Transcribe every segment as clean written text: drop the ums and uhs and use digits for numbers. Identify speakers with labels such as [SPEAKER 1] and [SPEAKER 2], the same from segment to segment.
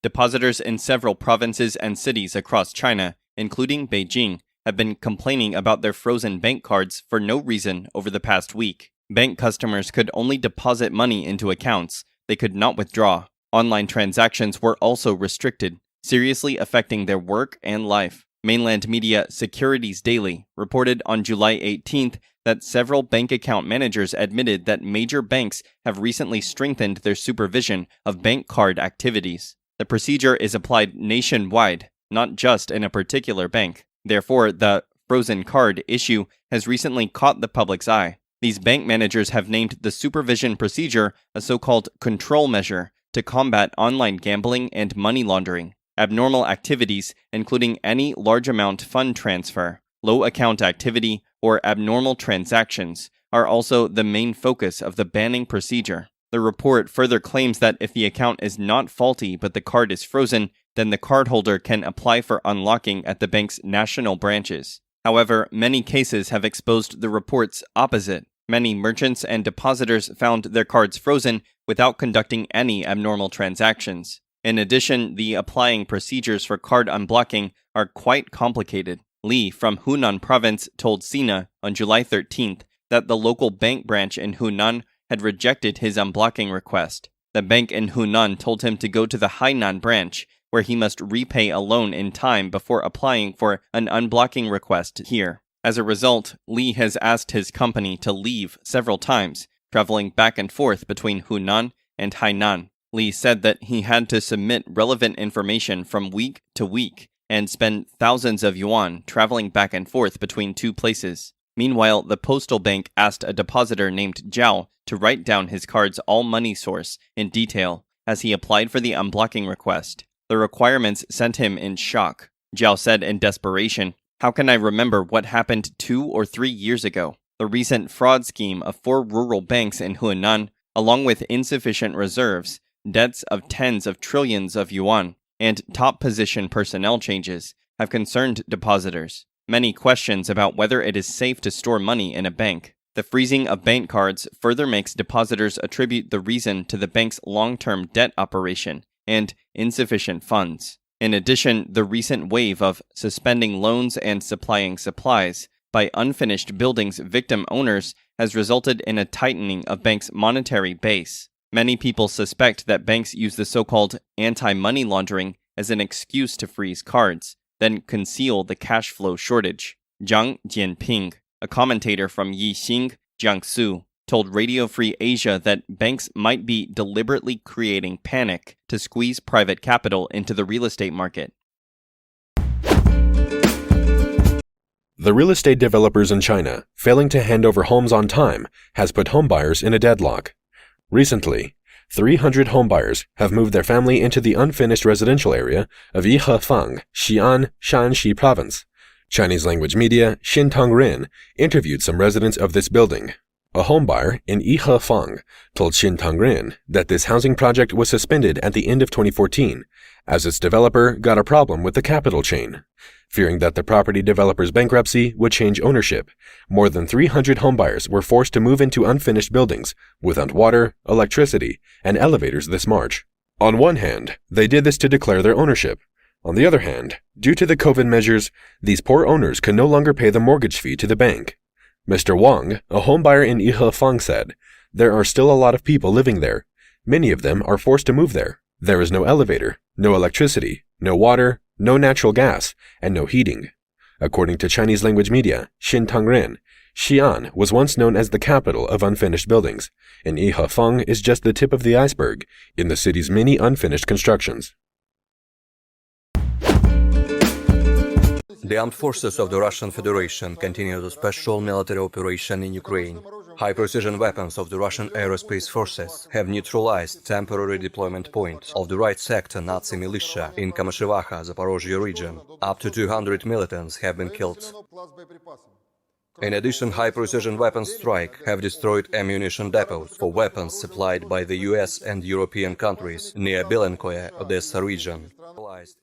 [SPEAKER 1] Depositors in several provinces and cities across China, including Beijing, have been complaining about their frozen bank cards for no reason over the past week. Bank customers could only deposit money into accounts. They could not withdraw. Online transactions were also restricted, seriously affecting their work and life. Mainland media Securities Daily reported on July 18th that several bank account managers admitted that major banks have recently strengthened their supervision of bank card activities. The procedure is applied nationwide, not just in a particular bank. Therefore, the frozen card issue has recently caught the public's eye. These bank managers have named the supervision procedure a so-called control measure to combat online gambling and money laundering. Abnormal activities, including any large amount fund transfer, low account activity, or abnormal transactions, are also the main focus of the banning procedure. The report further claims that if the account is not faulty but the card is frozen, then the cardholder can apply for unlocking at the bank's national branches. However, many cases have exposed the report's opposite. Many merchants and depositors found their cards frozen without conducting any abnormal transactions. In addition, the applying procedures for card unblocking are quite complicated. Li from Hunan province told Sina on July 13th that the local bank branch in Hunan had rejected his unblocking request. The bank in Hunan told him to go to the Hainan branch, where he must repay a loan in time before applying for an unblocking request here. As a result, Li has asked his company to leave several times, traveling back and forth between Hunan and Hainan. Li said that he had to submit relevant information from week to week and spend thousands of yuan traveling back and forth between two places. Meanwhile, the postal bank asked a depositor named Zhao to write down his card's all-money source in detail as he applied for the unblocking request. The requirements sent him in shock. Zhao said in desperation, "How can I remember what happened 2 or 3 years ago? The recent fraud scheme of 4 rural banks in Hunan, along with insufficient reserves, debts of tens of trillions of yuan, and top position personnel changes have concerned depositors. Many questions about whether it is safe to store money in a bank. The freezing of bank cards further makes depositors attribute the reason to the bank's long-term debt operation and insufficient funds. In addition, the recent wave of suspending loans and supplying supplies by unfinished buildings victim owners has resulted in a tightening of banks' monetary base. Many people suspect that banks use the so-called anti-money laundering as an excuse to freeze cards, then conceal the cash flow shortage." Zhang Jianping, a commentator from Yixing, Jiangsu, told Radio Free Asia that banks might be deliberately creating panic to squeeze private capital into the real estate market.
[SPEAKER 2] The real estate developers in China failing to hand over homes on time has put homebuyers in a deadlock. Recently, 300 homebuyers have moved their family into the unfinished residential area of Yihefang, Xi'an, Shanxi province. Chinese language media Xintang Rin interviewed some residents of this building. A homebuyer in Yihefang told Xintang Rin that this housing project was suspended at the end of 2014 as its developer got a problem with the capital chain. Fearing that the property developer's bankruptcy would change ownership, more than 300 homebuyers were forced to move into unfinished buildings without water, electricity, and elevators this March. On one hand, they did this to declare their ownership. On the other hand, due to the COVID measures, these poor owners can no longer pay the mortgage fee to the bank. Mr. Wang, a homebuyer in Yihefang, said, "There are still a lot of people living there. Many of them are forced to move there. There is no elevator, no electricity, no water, no natural gas, and no heating." According to Chinese language media Xintang Rin, Xi'an was once known as the capital of unfinished buildings, and Yihefang is just the tip of the iceberg in the city's many unfinished constructions.
[SPEAKER 3] The armed forces of the Russian Federation continue the special military operation in Ukraine. High-precision weapons of the Russian aerospace forces have neutralized temporary deployment points of the right sector Nazi militia in Kamyshevacha, Zaporozhye region. Up to 200 militants have been killed. In addition, high-precision weapons strike have destroyed ammunition depots for weapons supplied by the US and European countries near Belenkoye, Odessa region.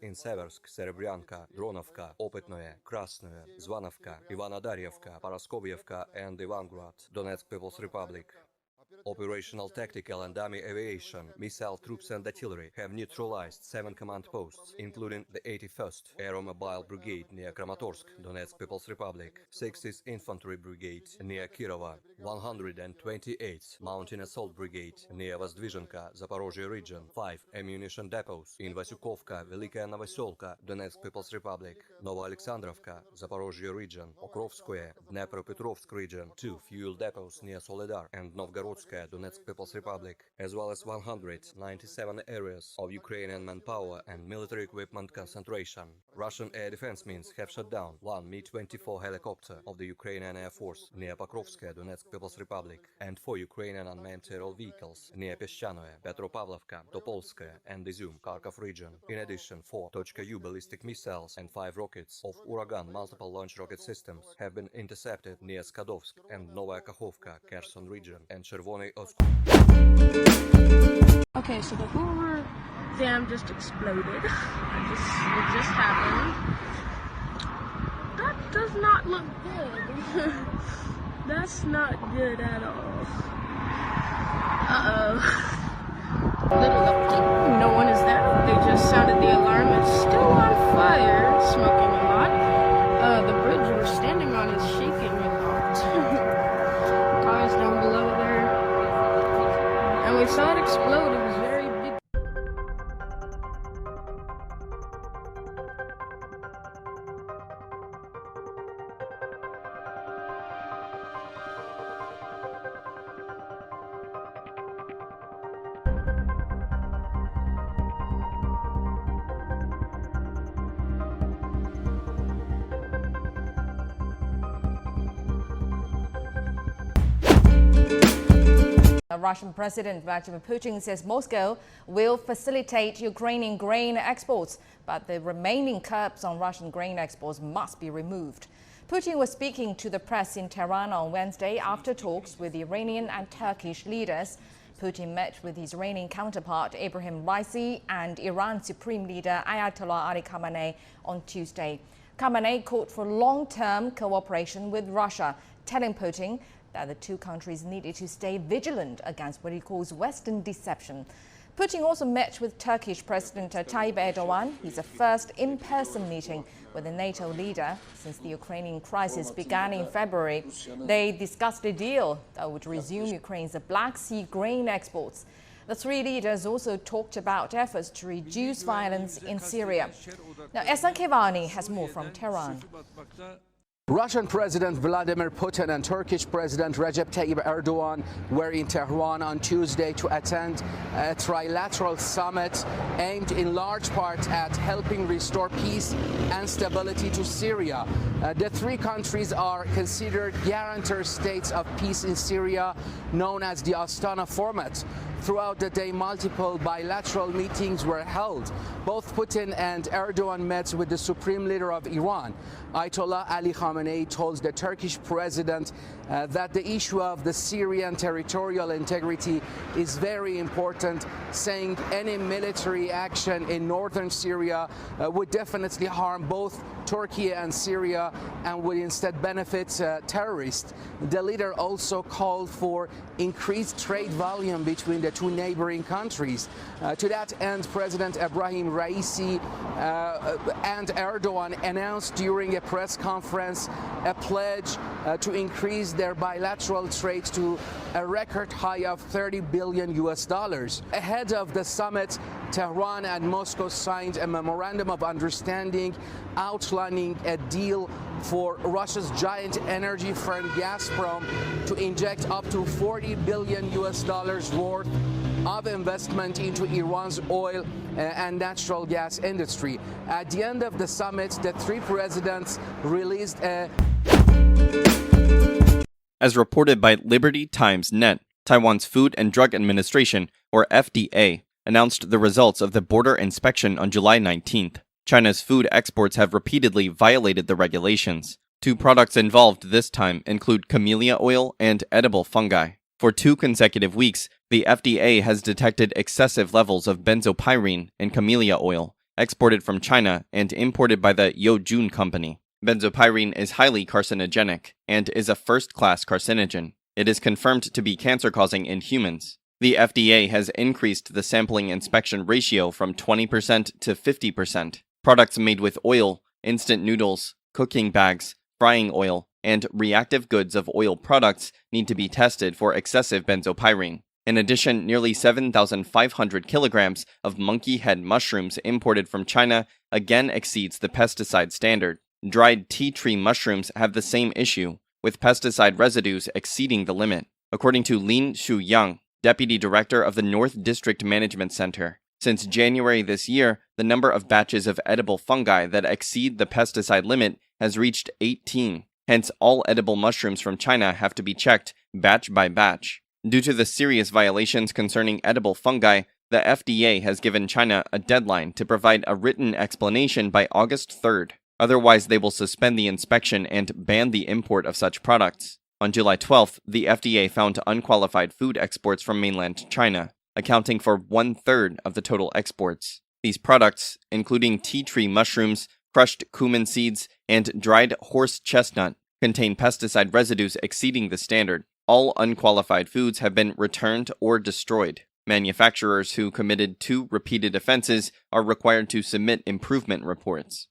[SPEAKER 3] In Seversk, Serebryanka, Dronovka, Opytnoye, Krasnoye, Zvanovka, Ivanodaryevka, Paraskovyevka, and Ivangorod, Donetsk People's Republic. Operational tactical and dummy aviation, missile troops and artillery have neutralized 7 command posts, including the 81st Aeromobile Brigade near Kramatorsk, Donetsk People's Republic, 60th Infantry Brigade near Kirova, 128th Mountain Assault Brigade near Vozdvizhenka, Zaporozhye region, 5 ammunition depots in Vasyukovka, Velikaya Novoselka, Donetsk People's Republic, Novoalexandrovka, Zaporozhye region, Okrovskoye, Dnepropetrovsk region, 2 fuel depots near Soledar and Novgorodskaya, Donetsk People's Republic, as well as 197 areas of Ukrainian manpower and military equipment concentration. Russian air defense means have shut down 1 Mi-24 helicopter of the Ukrainian Air Force near Pokrovskaya, Donetsk People's Republic, and 4 Ukrainian unmanned aerial vehicles near Peshchanoye, Petropavlovka, Topolskaya, and Izum, Kharkov region. In addition, 4 .U ballistic missiles and 5 rockets of Uragan multiple launch rocket systems have been intercepted near Skadovsk and Novaya Kakhovka, Kherson region, and Chervony Oskol.
[SPEAKER 4] Okay, so the Hooverdam just exploded. It just happened. That does not look good. That's not good at all. Little update. No one is there. They just sounded the alarm. It's still on fire, smoking a lot. The bridge we're standing on is shaking a lot. Cars down below there. And we saw it explode. It was very big.
[SPEAKER 5] Russian President Vladimir Putin says Moscow will facilitate Ukrainian grain exports, but the remaining curbs on Russian grain exports must be removed. Putin was speaking to the press in Tehran on Wednesday after talks with Iranian and Turkish leaders. Putin met with his Iranian counterpart Ibrahim Raisi and Iran Supreme Leader Ayatollah Ali Khamenei on Tuesday. Khamenei called for long-term cooperation with Russia, telling Putin that the two countries needed to stay vigilant against what he calls Western deception. Putin also met with Turkish President Tayyip Erdogan, his first in-person meeting with a NATO leader since the Ukrainian crisis began in February. They discussed a deal that would resume Ukraine's Black Sea grain exports. The three leaders also talked about efforts to reduce violence in Syria. Now, Ehsan Kevani has more from Tehran.
[SPEAKER 6] Russian President Vladimir Putin and Turkish President Recep Tayyip Erdogan were in Tehran on Tuesday to attend a trilateral summit aimed in large part at helping restore peace and stability to Syria. The three countries are considered guarantor states of peace in Syria, known as the Astana format. Throughout the day, multiple bilateral meetings were held. Both Putin and Erdogan met with the supreme leader of Iran. Ayatollah Ali Khamenei told the Turkish president that the issue of the Syrian territorial integrity is very important, saying any military action in northern Syria would definitely harm both Turkey and Syria and would instead benefit terrorists. The leader also called for increased trade volume between the two neighboring countries. To that end, President Ibrahim Raisi and Erdogan announced during a press conference a pledge to increase their bilateral trade to a record high of $30 billion. Ahead of the summit, Tehran and Moscow signed a memorandum of understanding outlining a deal for Russia's giant energy firm Gazprom to inject up to $40 billion worth of investment into Iran's oil and natural gas industry. At the end of the summit, the three presidents released a...
[SPEAKER 1] As reported by Liberty Times Net, Taiwan's Food and Drug Administration, or FDA, announced the results of the border inspection on July 19th. China's food exports have repeatedly violated the regulations. Two products involved this time include camellia oil and edible fungi. For 2 consecutive weeks, the FDA has detected excessive levels of benzopyrene in camellia oil, exported from China and imported by the Yojun company. Benzopyrene is highly carcinogenic and is a first-class carcinogen. It is confirmed to be cancer-causing in humans. The FDA has increased the sampling inspection ratio from 20% to 50%. Products made with oil, instant noodles, cooking bags, frying oil, and reactive goods of oil products need to be tested for excessive benzopyrene. In addition, nearly 7,500 kilograms of monkey head mushrooms imported from China again exceeds the pesticide standard. Dried tea tree mushrooms have the same issue, with pesticide residues exceeding the limit, according to Lin Shuyang, Deputy Director of the North District Management Center. Since January this year, the number of batches of edible fungi that exceed the pesticide limit has reached 18. Hence, all edible mushrooms from China have to be checked batch by batch. Due to the serious violations concerning edible fungi, the FDA has given China a deadline to provide a written explanation by August 3rd. Otherwise, they will suspend the inspection and ban the import of such products. On July 12th, the FDA found unqualified food exports from mainland China, accounting for 1/3 of the total exports. These products, including tea tree mushrooms, crushed cumin seeds, and dried horse chestnut, contain pesticide residues exceeding the standard. All unqualified foods have been returned or destroyed. Manufacturers who committed 2 repeated offenses are required to submit improvement reports.